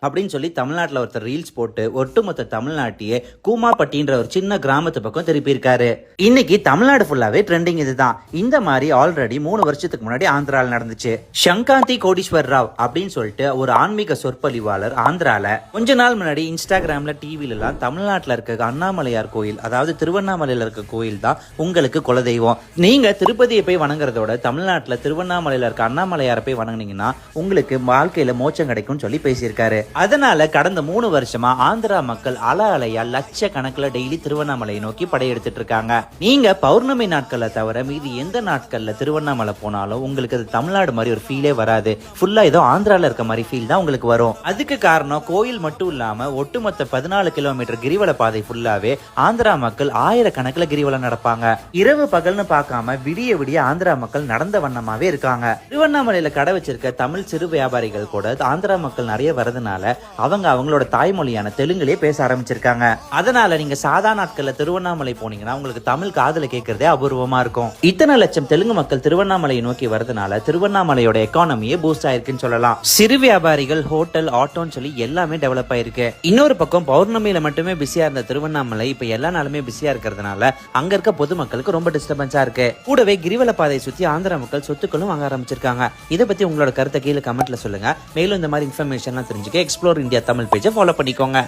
அப்படின்னு சொல்லி தமிழ்நாட்டுல ஒருத்தர் ரீல்ஸ் போட்டு ஒட்டுமொத்த தமிழ்நாட்டையே கூமாப்பட்டின்ற ஒரு சின்ன கிராமத்து பக்கம் திருப்பி இருக்காரு. இன்னைக்கு தமிழ்நாடு ஃபுல்லாவே ட்ரெண்டிங் இதுதான். இந்த மாதிரி ஆல்ரெடி 3 வருஷத்துக்கு முன்னாடி ஆந்திரால நடந்துச்சு. சங்காந்தி கோடீஸ்வர் ராவ் அப்படின்னு சொல்லிட்டு ஒரு ஆன்மீக சொற்பொழிவாளர் ஆந்திரால கொஞ்ச நாள் முன்னாடி இன்ஸ்டாகிராம்ல டிவில எல்லாம் தமிழ்நாட்டுல இருக்க அண்ணாமலையார் கோயில், அதாவது திருவண்ணாமலையில இருக்க கோயில் தான் உங்களுக்கு குலதெய்வம். நீங்க திருப்பதியை போய் வணங்குறதோட தமிழ்நாட்டுல திருவண்ணாமலையில இருக்க அண்ணாமலையாரை போய் வணங்குனீங்கன்னா உங்களுக்கு வாழ்க்கையில மோட்சம் கிடைக்கும்னு சொல்லி பேசியிருக்காரு. அதனால கடந்த 3 வருஷமா ஆந்திரா மக்கள் அலையா லட்சக்கணக்கில் டெய்லி திருவண்ணாமலையை நோக்கி படையெடுத்துட்டு இருக்காங்க. நீங்க பௌர்ணமி நாட்களை தவிர மீதி எந்த நாட்கள்ல திருவண்ணாமலை போனாலும் உங்களுக்கு அது தமிழ்நாடு மாதிரி ஒரு ஃபீலே வராது. ஃபுல்லா ஏதோ ஆந்திரால இருக்க மாதிரி ஃபீல் தான் உங்களுக்கு வரும். அதுக்கு காரணம் கோயில் மட்டும் இல்லாம ஒட்டுமொத்த 14 கிலோமீட்டர் கிரிவல பாதை ஃபுல்லாவே ஆந்திரா மக்கள் ஆயிரக்கணக்கில் கிரிவலம் நடப்பாங்க. இரவு பகல்னு பார்க்காம விடிய விடிய ஆந்திரா மக்கள் நடந்த வண்ணமாவே இருக்காங்க. திருவண்ணாமலையில கடை வச்சிருக்க தமிழ் சிறு வியாபாரிகள் கூட ஆந்திரா மக்கள் நிறைய வரதுனால அவங்க அவங்களோட தாய்மொழியான தெலுங்குலயே பேச ஆரம்பிச்சிருக்காங்க. அதனால நீங்க சாதா நாட்கள்ல திருவண்ணாமலை போனீங்கன்னா உங்களுக்கு தமிழ் காதுல கேட்கறதே அபூர்வமா இருக்கும். இத்தனை லட்சம் தெலுங்கு மக்கள் திருவண்ணாமலையை நோக்கி வரதுனால திருவண்ணாமலையோட எக்கானமியே பூஸ்ட் ஆயிருக்குன்னு சொல்லலாம். சிறு வியாபாரிகள், ஹோட்டல், ஆட்டோன்னு சொல்லி எல்லாமே டெவலப் ஆயிருக்கு. இன்னொரு பக்கம் பௌர்ணமியில மட்டுமே பிஸியா இருந்த திருவண்ணாமலை இப்ப எல்லா நாளுமே பிஸியா இருக்கிறதுனால அங்க இருக்க பொதுமக்களுக்கு ரொம்ப டிஸ்டர்பன்ஸா இருக்கு. கூடவே கிரிவல பாதையை சுத்தி ஆந்திரா மக்கள் சொத்துக்களும் வாங்க ஆரம்பிச்சிருக்காங்க. இதை பத்தி உங்களோட கருத்தை கீழே கமெண்ட்ல சொல்லுங்க. மேலும் இந்த மாதிரி இன்ஃபர்மேஷன்லாம் தெரிஞ்சுக்க எக்ஸ்ப்ளோர் இந்தியா தமிழ் பேஜை ஃபாலோ பண்ணிக்கோங்க.